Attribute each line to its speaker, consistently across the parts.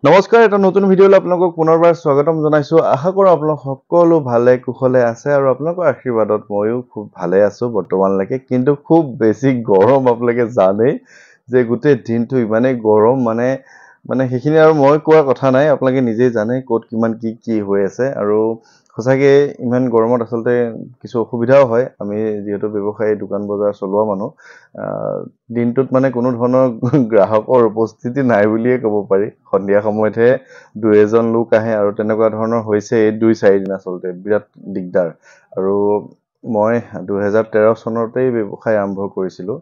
Speaker 1: নমস্কাৰ এটা নতুন ভিডিঅ'লৈ আপোনালোকক পুনৰবাৰ স্বাগতম জনাইছো আশা কৰোঁ আপোনালোক সকলো ভালে কুশলে আছে আৰু আপোনালোকৰ আশীৰ্বাদত ময়ো খুব ভালে আছো বৰ্তমানলৈকে কিন্তু খুব বেছি গৰম আপোনালোকে জানেই যে গোটেই দিনটো ইমানেই গৰম মানে সেইখিনি আৰু মই কোৱাৰ কথা নাই আপোনালোকে নিজেই জানে ক'ত কিমান কি হৈ আছে আৰু সঁচাকৈ ইমান গৰমত আচলতে কিছু অসুবিধাও হয় আমি যিহেতু ব্যৱসায়ী দোকান বজাৰ চলোৱা মানুহ দিনটোত মানে কোনো ধৰণৰ গ্ৰাহকৰ উপস্থিতি নাই বুলিয়ে ক'ব পাৰি সন্ধিয়া সময়তহে দুই এজন লোক আহে আৰু তেনেকুৱা ধৰণৰ হৈছে এই 2-4 দিন আচলতে বিৰাট দিগদাৰ আৰু মই 2013 চনতেই ব্যৱসায় আৰম্ভ কৰিছিলোঁ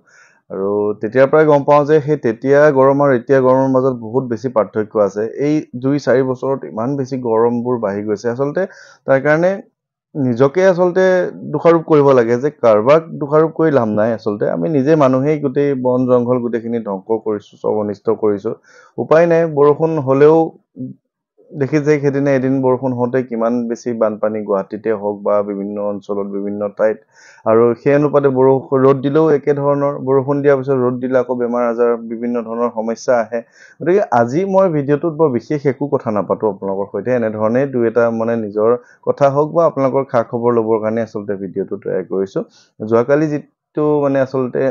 Speaker 1: আৰু তেতিয়াৰ পৰাই গম পাওঁ যে সেই তেতিয়া গৰম আৰু এতিয়া গৰমৰ মাজত বহুত বেছি পাৰ্থক্য আছে এই 2-4 বছৰত ইমান বেছি গৰমবোৰ বাঢ়ি গৈছে আচলতে তাৰ কাৰণে নিজকে আচলতে দোষাৰোপ কৰিব লাগে যে কাৰোবাক দোষাৰোপ কৰি লাভ নাই আচলতে আমি নিজে মানুহেই গোটেই বন জংঘল গোটেইখিনি ধ্বংস কৰিছোঁ চব অনিষ্ট কৰিছোঁ উপায় নাই বৰষুণ হ'লেও দেখিছে সেইদিনা এদিন বৰষুণ হওঁতে কিমান বেছি বানপানী গুৱাহাটীতে হওক বা বিভিন্ন অঞ্চলত বিভিন্ন ঠাইত আৰু সেই অনুপাতে ৰ'দ দিলেও একে ধৰণৰ বৰষুণ দিয়াৰ পিছত ৰ'দ দিলে আকৌ বেমাৰ আজাৰ বিভিন্ন ধৰণৰ সমস্যা আহে গতিকে আজি মই ভিডিঅ'টোত বৰ বিশেষ একো কথা নাপাতো আপোনালোকৰ সৈতে এনেধৰণে দুই এটা মানে নিজৰ কথা হওক বা আপোনালোকৰ খা খবৰ ল'বৰ কাৰণে আচলতে ভিডিঅ'টো তৈয়াৰ কৰিছোঁ যোৱাকালি যিটো মানে আচলতে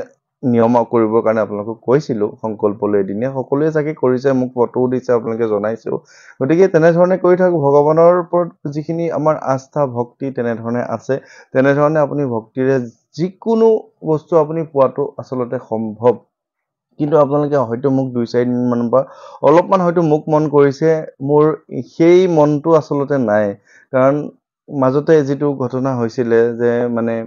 Speaker 1: নিয়ম কৰিবৰ কাৰণে আপোনালোকক কৈছিলোঁ সংকল্পলৈ এদিনে সকলোৱে চাগে কৰিছে মোক ফটোও দিছে আপোনালোকে জনাইছেও গতিকে তেনেধৰণে কৰি থাকক ভগৱানৰ ওপৰত যিখিনি আমাৰ আস্থা ভক্তি তেনেধৰণে আছে তেনেধৰণে আপুনি ভক্তিৰে যিকোনো বস্তু আপুনি পোৱাটো আচলতে সম্ভৱ কিন্তু আপোনালোকে হয়তো মোক 2-4 দিনমানৰ পৰা অলপমান হয়তো মোক মন কৰিছে মোৰ সেই মনটো আচলতে নাই কাৰণ মাজতে যিটো ঘটনা হৈছিলে যে মানে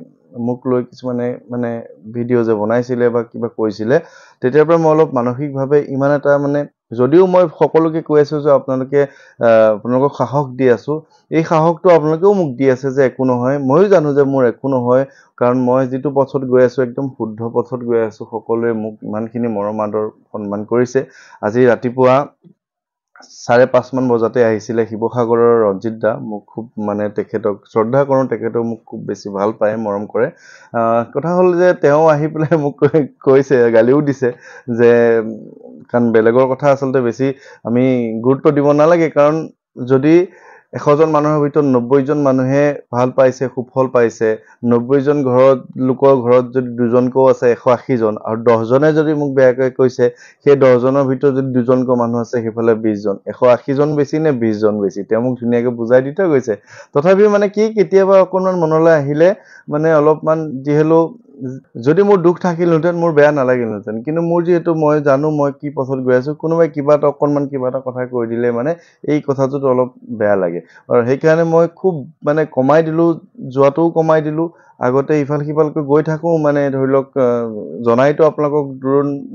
Speaker 1: মোক লৈ কিছুমানে মানে ভিডিঅ' যে বনাইছিলে বা কিবা কৈছিলে তেতিয়াৰ পৰা মই অলপ মানসিকভাৱে ইমান এটা মানে যদিও মই সকলোকে কৈ আছো যে আপোনালোকক সাহস দি আছো এই সাহসটো আপোনালোকেও মোক দি আছে যে একো নহয় ময়ো জানো যে মোৰ একো নহয় কাৰণ মই যিটো পথত গৈ আছো একদম শুদ্ধ পথত গৈ আছো সকলোৱে মোক ইমানখিনি মৰম আদৰ সন্মান কৰিছে আজি ৰাতিপুৱা 5:30 মান বজাতে আহিছিলে শিৱসাগৰৰ ৰঞ্জিত দা মোক খুব মানে তেখেতক শ্ৰদ্ধা কৰোঁ তেখেতেও মোক খুব বেছি ভাল পায় মৰম কৰে কথা হ'ল যে তেওঁ আহি পেলাই মোক কৈছে গালিও দিছে যে কাৰণ বেলেগৰ কথা আচলতে বেছি আমি গুৰুত্ব দিব নালাগে কাৰণ যদি 100জন মানুহৰ ভিতৰত 90জন মানুহে ভাল পাইছে সুফল পাইছে 90জন লোকৰ ঘৰত যদি দুজনকও আছে 180জন আৰু 10জনে যদি মোক বেয়াকৈ কৈছে সেই 10জনৰ ভিতৰত যদি দুজনকৈ মানুহ আছে সেইফালে 20জন 180জন বেছি নে 20জন বেছি তেওঁ মোক ধুনীয়াকৈ বুজাই দি থৈ গৈছে তথাপিও মানে কি কেতিয়াবা অকণমান মনলৈ আহিলে মানে অলপমান যিহেতু যদি মোৰ দুখ থাকিলহেঁতেন মোৰ বেয়া নালাগিলহেঁতেন কিন্তু মোৰ যিহেতু মই জানো মই কি পথত গৈ আছো কোনোবাই কিবা এটা কথা কৈ দিলে মানে এই কথাটোত অলপ বেয়া লাগে আৰু সেইকাৰণে মই খুব মানে কমাই দিলোঁ যোৱাটোও কমাই দিলোঁ আগতে ইফাল সিফালকৈ গৈ থাকোঁ মানে ধৰি লওক জনাইতো আপোনালোকক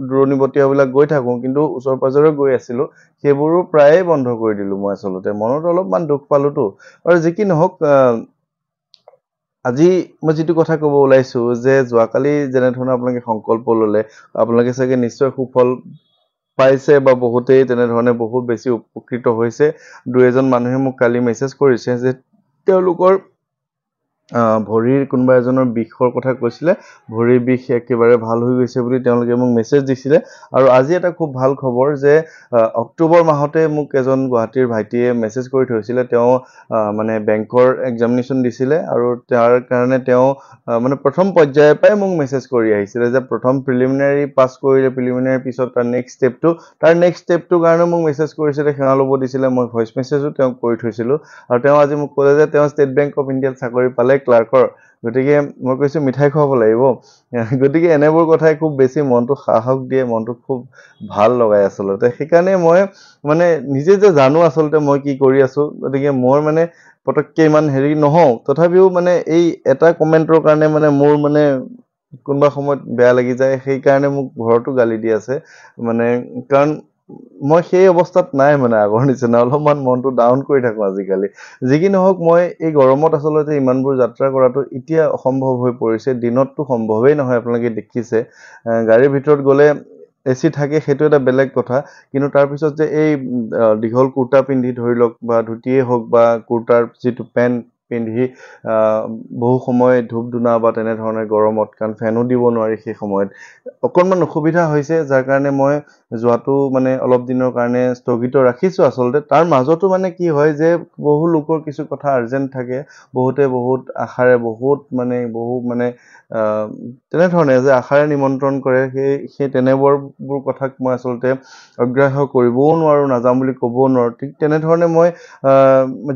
Speaker 1: দূৰণিবতীয়াবিলাক গৈ থাকোঁ কিন্তু ওচৰ পাজৰে গৈ আছিলোঁ সেইবোৰো প্ৰায়ে বন্ধ কৰি দিলোঁ মই আচলতে মনত অলপমান দুখ পালোতো আৰু যি কি নহওক আজি মই যিটো কথা ক'ব ওলাইছো যে যোৱাকালি যেনেধৰণে আপোনালোকে সংকল্প ল'লে আপোনালোকে চাগে নিশ্চয় সুফল পাইছে বা বহুতেই তেনেধৰণে বহুত বেছি উপকৃত হৈছে 2-এজন মানুহে মোক কালি মেছেজ কৰিছে যে তেওঁলোকৰ ভৰিৰ কোনোবা এজনৰ বিষৰ কথা কৈছিলে ভৰিৰ বিষ একেবাৰে ভাল হৈ গৈছে বুলি তেওঁলোকে মোক মেছেজ দিছিলে আৰু আজি এটা খুব ভাল খবৰ যে অক্টোবৰ মাহতে মোক এজন গুৱাহাটীৰ ভাইটিয়ে মেছেজ কৰি থৈছিলে তেওঁ মানে বেংকৰ এক্সামিনেশ্যন দিছিলে আৰু তাৰ কাৰণে তেওঁ মানে প্ৰথম পৰ্যায়ৰ পৰাই মোক মেছেজ কৰি আহিছিলে যে প্ৰথম প্ৰিলিমিনাৰী পাছ কৰিলে প্ৰিলিমিনাৰী পিছত তাৰ নেক্সট ষ্টেপটোৰ কাৰণে মোক মেছেজ কৰিছিলে সেৱা ল'ব দিছিলে মই ভইচ মেছেজো তেওঁক কৰি থৈছিলোঁ আৰু তেওঁ আজি মোক ক'লে যে তেওঁ ষ্টেট বেংক অফ ইণ্ডিয়াত চাকৰি পালে ক্লাৰ্কৰ গতিকে মই কৈছোঁ মিঠাই খুৱাব লাগিব গতিকে এনেবোৰ কথাই খুব বেছি মনটো সাহস দিয়ে মনটো খুব ভাল লগাই আচলতে সেইকাৰণে মই মানে নিজে যে জানো আচলতে মই কি কৰি আছো গতিকে মই মানে পটককে ইমান হেৰি নহওঁ তথাপিও মানে এই এটা কমেণ্টৰ কাৰণে মানে মোৰ মানে কোনোবা সময়ত বেয়া লাগি যায় সেইকাৰণে মোক ঘৰতো গালি দি আছে মানে কাৰণ মই সেই অৱস্থাত নাই মানে আগৰ নিচিনা অলপমান মনটো ডাউন কৰি থাকোঁ আজিকালি যি কি নহওক মই এই গৰমত আচলতে ইমানবোৰ যাত্ৰা কৰাটো এতিয়া অসম্ভৱ হৈ পৰিছে দিনততো সম্ভৱেই নহয় আপোনালোকে দেখিছে গাড়ীৰ ভিতৰত গ'লে এচি থাকে সেইটো এটা বেলেগ কথা কিন্তু তাৰপিছত যে এই দীঘল কুৰ্তা পিন্ধি ধৰি লওক বা ধুতিয়ে হওক বা কুৰ্তাৰ যিটো পেণ্ট পিন্ধি বহু সময় ধূপ ধূনা বা তেনেধৰণে গৰমত কাৰণ ফেনো দিব নোৱাৰি সেই সময়ত অকণমান অসুবিধা হৈছে যাৰ কাৰণে মই যোৱাটো মানে অলপ দিনৰ কাৰণে স্থগিত ৰাখিছোঁ আচলতে। তাৰ মাজতো মানে কি হয় যে বহু লোকৰ কিছু কথা আৰ্জেণ্ট থাকে, বহুতে বহুত আশাৰে বহু মানে তেনেধৰণে যে আশাৰে নিমন্ত্ৰণ কৰে, সেই তেনেবোৰ কথাক মই আচলতে অগ্ৰাহ্য কৰিবও নোৱাৰোঁ, নাযাম বুলি ক'বও নোৱাৰোঁ। ঠিক তেনেধৰণে মই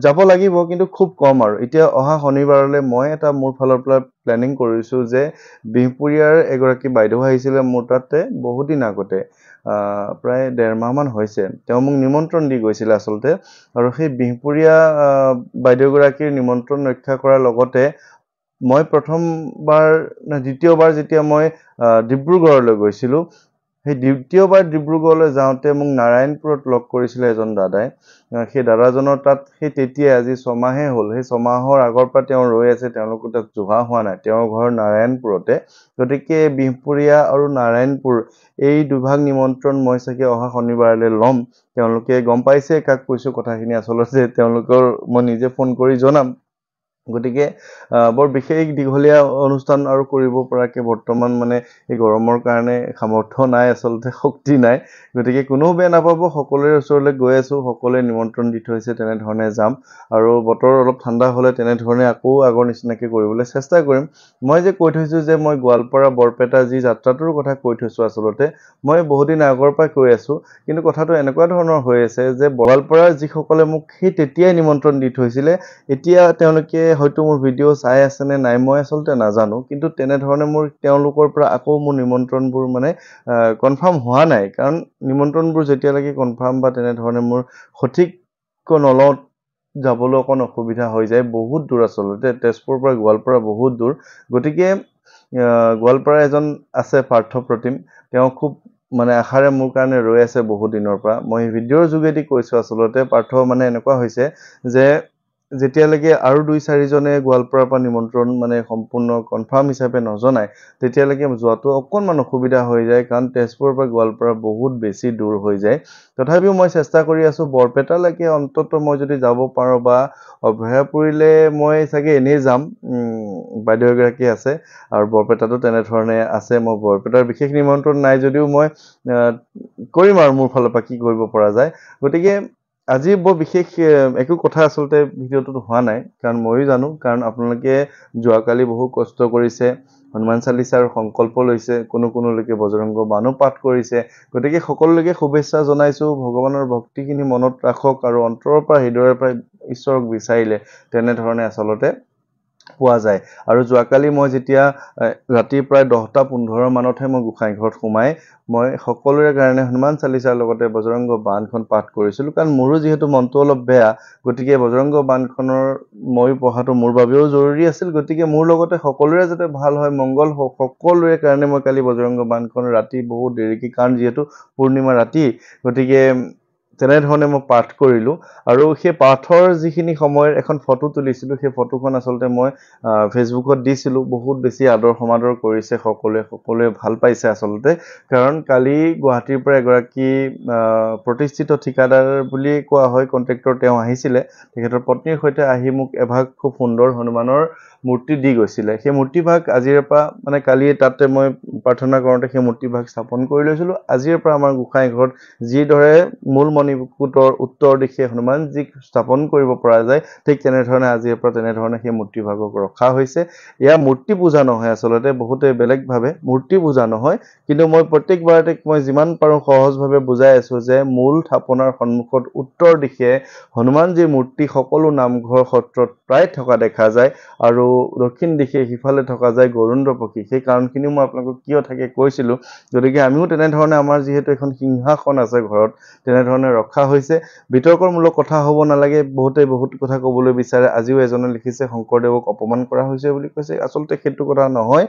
Speaker 1: যাব লাগিব, কিন্তু খুব কম আৰু। এতিয়া অহা শনিবাৰলৈ মই এটা মোৰ ফালৰ পৰা প্লেনিং কৰিছোঁ যে বিহপুৰীয়াৰ এগৰাকী বাইদেউ আহিছিলে মোৰ তাতে বহুত দিন আগতে, প্ৰায় 1.5 মাহমান হৈছে। তেওঁ মোক নিমন্ত্ৰণ দি গৈছিলে আচলতে, আৰু সেই বিহপুৰীয়া বাইদেউগৰাকীৰ নিমন্ত্ৰণ ৰক্ষা কৰাৰ লগতে মই দ্বিতীয়বাৰ যেতিয়া মই ডিব্ৰুগড়লৈ গৈছিলোঁ, সেই দ্বিতীয়বাৰ ডিব্ৰুগড়লৈ যাওঁতে মোক নাৰায়ণপুৰত লগ কৰিছিলে এজন দাদাই। সেই দাদাজনৰ তাত সেই তেতিয়াই আজি 6 মাহেই হ'ল, সেই 6 মাহৰ আগৰ পৰা তেওঁ ৰৈ আছে, তেওঁলোকৰ তাত যোৱা হোৱা নাই। তেওঁৰ ঘৰ নাৰায়ণপুৰতে। গতিকে বিহপুৰীয়া আৰু নাৰায়ণপুৰ এই দুভাগ নিমন্ত্ৰণ মই চাগে অহা শনিবাৰলৈ ল'ম। তেওঁলোকে গম পাইছে কাক কৈছোঁ কথাখিনি, আচলতে তেওঁলোকৰ মই নিজে ফোন কৰি জনাম। গতিকে বৰ বিশেষ দীঘলীয়া অনুষ্ঠান আৰু কৰিব পৰাকৈ বৰ্তমান মানে এই গৰমৰ কাৰণে সামৰ্থ্য নাই, আচলতে শক্তি নাই। গতিকে কোনেও বেয়া নাপাব, সকলোৰে ওচৰলৈ গৈ আছোঁ, সকলোৱে নিমন্ত্ৰণ দি থৈছে, তেনেধৰণে যাম। আৰু বতৰ অলপ ঠাণ্ডা হ'লে তেনেধৰণে আকৌ আগৰ নিচিনাকৈ কৰিবলৈ চেষ্টা কৰিম। মই যে কৈ থৈছোঁ যে মই গোৱালপাৰা বৰপেটা যি যাত্ৰাটোৰ কথা কৈ থৈছোঁ, আচলতে মই বহুদিন আগৰ পৰাই কৈ আছোঁ, কিন্তু কথাটো এনেকুৱা ধৰণৰ হৈ আছে যে গোৱালপাৰাৰ যিসকলে মোক সেই তেতিয়াই নিমন্ত্ৰণ দি থৈছিলে, এতিয়া তেওঁলোকে হয়তো মোৰ ভিডিঅ' চাই আছে নে নাই মই আচলতে নাজানো, কিন্তু তেনেধৰণে তেওঁলোকৰ পৰা আকৌ মোৰ নিমন্ত্ৰণবোৰ মানে কনফাৰ্ম হোৱা নাই। কাৰণ নিমন্ত্ৰণবোৰ যেতিয়ালৈকে কনফাৰ্ম বা তেনেধৰণে মোৰ সঠিককৈ নলওঁ, যাবলৈ অকণ অসুবিধা হৈ যায়। বহুত দূৰ আচলতে, তেজপুৰৰ পৰা গোৱালপাৰা বহুত দূৰ। গতিকে গোৱালপাৰা এজন আছে পাৰ্থপ্ৰতিম, তেওঁ খুব মানে আশাৰে মোৰ কাৰণে ৰৈ আছে বহুত দিনৰ পৰা। মই ভিডিঅ'ৰ যোগেদি কৈছোঁ আচলতে, পাৰ্থ মানে এনেকুৱা হৈছে যে যেতিয়ালৈকে আৰু 2-4জনে গোৱালপাৰাৰ পৰা নিমন্ত্ৰণ মানে সম্পূৰ্ণ কনফাৰ্ম হিচাপে নজনায়, তেতিয়ালৈকে যোৱাটো অকণমান অসুবিধা হৈ যায়, কাৰণ তেজপুৰৰ পৰা গোৱালপাৰা বহুত বেছি দূৰ হৈ যায়। তথাপিও মই চেষ্টা কৰি আছোঁ, বৰপেটালৈকে অন্ততঃ মই যদি যাব পাৰোঁ, বা অভয়াপুৰীলৈ মই চাগে এনেই যাম, বাইদেউ এগৰাকী আছে, আৰু বৰপেটাতো তেনেধৰণে আছে। মই বৰপেটাৰ বিশেষ নিমন্ত্ৰণ নাই যদিও মই কৰিম আৰু মোৰ ফালৰ পৰা কি কৰিব পৰা যায়। গতিকে আজি বৰ বিশেষ একো কথা আচলতে ভিডিঅ'টোত হোৱা নাই, কাৰণ ময়ো জানো, কাৰণ আপোনালোকে যোৱাকালি বহু কষ্ট কৰিছে, হনুমান চালিচাৰ সংকল্প লৈছে, কোনো লোকে বজৰংগ বাণো পাঠ কৰিছে। গতিকে সকলোকে শুভেচ্ছা জনাইছোঁ। ভগৱানৰ ভক্তিখিনি মনত ৰাখক, আৰু অন্তৰৰ পৰা হৃদয়ৰ পৰা ঈশ্বৰক বিচাৰিলে তেনেধৰণে আচলতে পোৱা যায়। আৰু যোৱাকালি মই যেতিয়া ৰাতি প্ৰায় 10:15 মানতহে মই গোসাঁই ঘৰত সোমাই মই সকলোৰে কাৰণে হনুমান চালিচাৰ লগতে বজৰংগ বাণখন পাঠ কৰিছিলোঁ, কাৰণ মোৰো যিহেতু মনটো অলপ বেয়া, গতিকে বজৰংগ বাণখনৰ মই পঢ়াটো মোৰ বাবেও জৰুৰী আছিল। গতিকে মোৰ লগতে সকলোৰে যাতে ভাল হয়, মংগল হওক, সকলোৰে কাৰণে মই কালি বজৰংগ বাণখন ৰাতি বহুত দেৰিকৈ, কাৰণ যিহেতু পূৰ্ণিমা ৰাতি, গতিকে তেনেধৰণে মই পাঠ কৰিলোঁ। আৰু সেই পাঠৰ যিখিনি সময়ৰ এখন ফটো তুলিছিলোঁ, সেই ফটোখন আচলতে মই ফেচবুকত দিছিলোঁ। বহুত বেছি আদৰ সমাদৰ কৰিছে সকলোৱে ভাল পাইছে আচলতে, কাৰণ কালি গুৱাহাটীৰ পৰা এগৰাকী প্ৰতিষ্ঠিত ঠিকাদাৰ বুলি কোৱা হয়, কণ্ট্ৰেক্টৰ, তেওঁ আহিছিলে। তেখেতৰ পত্নীৰ সৈতে আহি মোক এভাগ খুব সুন্দৰ হনুমানৰ মূৰ্তি দি গৈছিলে। সেই মূৰ্তিভাগ আজিৰ পৰা মানে কালি তাতে মই প্ৰাৰ্থনা কৰোঁতে সেই মূৰ্তিভাগ স্থাপন কৰি লৈছিলোঁ। আজিৰ পৰা আমাৰ গোসাঁই ঘৰত যিদৰে মূল মণিকূটৰ উত্তৰ দিশে হনুমানজীক স্থাপন কৰিব পৰা যায়, ঠিক তেনেধৰণে আজিৰ পৰা তেনেধৰণে সেই মূৰ্তিভাগক ৰখা হৈছে। এয়া মূৰ্তি পূজা নহয় আচলতে, বহুতে বেলেগভাৱে মূৰ্তি পূজা নহয়, কিন্তু মই প্ৰত্যেকবাৰতে মই যিমান পাৰোঁ সহজভাৱে বুজাই আছোঁ যে মূল থাপনাৰ সন্মুখত উত্তৰ দিশে হনুমানজীৰ মূৰ্তি সকলো নামঘৰ সত্ৰত প্ৰায় থকা দেখা যায়, আৰু দক্ষিণ দিশে সিফালে থকা যায় গৰুড় পক্ষী। সেই কাৰণখিনিও মই আপোনালোকক কিয় থাকে কৈছিলোঁ। গতিকে আমিও তেনেধৰণে আমাৰ যিহেতু এখন সিংহাসন আছে ঘৰত, তেনেধৰণে ৰখা হৈছে। বিতৰ্কমূলক কথা হ'ব নালাগে, বহুতে বহুত কথা ক'বলৈ বিচাৰে। আজিও এজনে লিখিছে শংকৰদেৱক অপমান কৰা হৈছে বুলি কৈছে। আচলতে সেইটো কথা নহয়।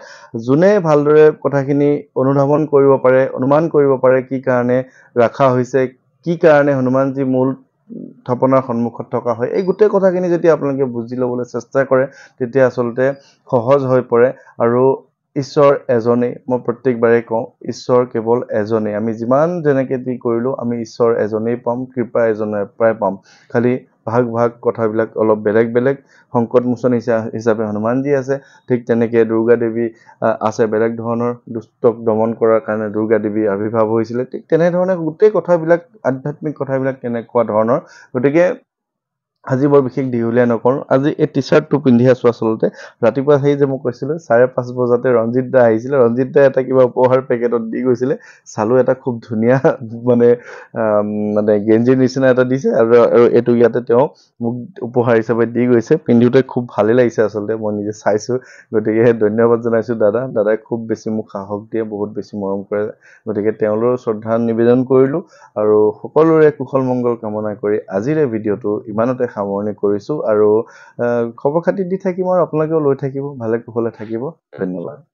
Speaker 1: যোনে ভালদৰে কথাখিনি অনুধাৱন কৰিব পাৰে, অনুমান কৰিব পাৰে কি কাৰণে ৰখা হৈছে, কি কাৰণে হনুমানজী মূল থাপনাৰ সন্মুখত থকা হয়, এই গোটেই কথাখিনি যদি আপোনালোকে বুজি ল'বলৈ চেষ্টা কৰে, তেতিয়া আচলতে সহজ হৈ পৰে। আৰু ঈশ্বৰ এজনেই, মই প্ৰত্যেকবাৰেই কওঁ, ঈশ্বৰ কেৱল এজনেই। আমি যিমান যেনেকৈ যি কৰিলোঁ, আমি ঈশ্বৰ এজনেই পাম, কৃপা এজনৰ পৰাই পাম। খালি ভাগ ভাগ কথাবিলাক অলপ বেলেগ বেলেগ সংকট মোচন হিচাপে হনুমানজী আছে ঠিক তেনেকে দুৰ্গা দেৱী আছে বেলেগ ধৰণৰ দুষ্টক দমন কৰাৰ কাৰণে দুৰ্গা দেৱী আবিৰ্ভাৱ হৈছিলে ঠিক তেনেধৰণে গোটেই কথাবিলাক আধ্যাত্মিক কথাবিলাক তেনেকুৱা ধৰণৰ গতিকে আজি বৰ বিশেষ দীঘলীয়া নকৰোঁ আজি এই টি চাৰ্টটো পিন্ধি আছোঁ আচলতে ৰাতিপুৱা সেই যে মই কৈছিলোঁ 5:30 বজাতে ৰঞ্জিত দা আহিছিলে ৰঞ্জিত দাই এটা কিবা উপহাৰ পেকেটত দি গৈছিলে চালোঁ এটা খুব ধুনীয়া মানে মানে গেঞ্জিৰ নিচিনা এটা দিছে আৰু এইটো ইয়াতে তেওঁ মোক উপহাৰ হিচাপে দি গৈছে পিন্ধোতে খুব ভালেই লাগিছে আচলতে মই নিজে চাইছোঁ গতিকে ধন্যবাদ জনাইছোঁ দাদাই খুব বেছি মোক সাহস দিয়ে বহুত বেছি মৰম কৰে গতিকে তেওঁলোকৰ শ্ৰদ্ধা নিবেদন কৰিলোঁ আৰু সকলোৰে কুশল মংগল কামনা কৰি আজিৰ এই ভিডিঅ'টো ইমানতে সামৰণি কৰিছোঁ আৰু খবৰ খাতি দি থাকিম আৰু আপোনালোকেও লৈ থাকিব ভালে কুশলে থাকিব ধন্যবাদ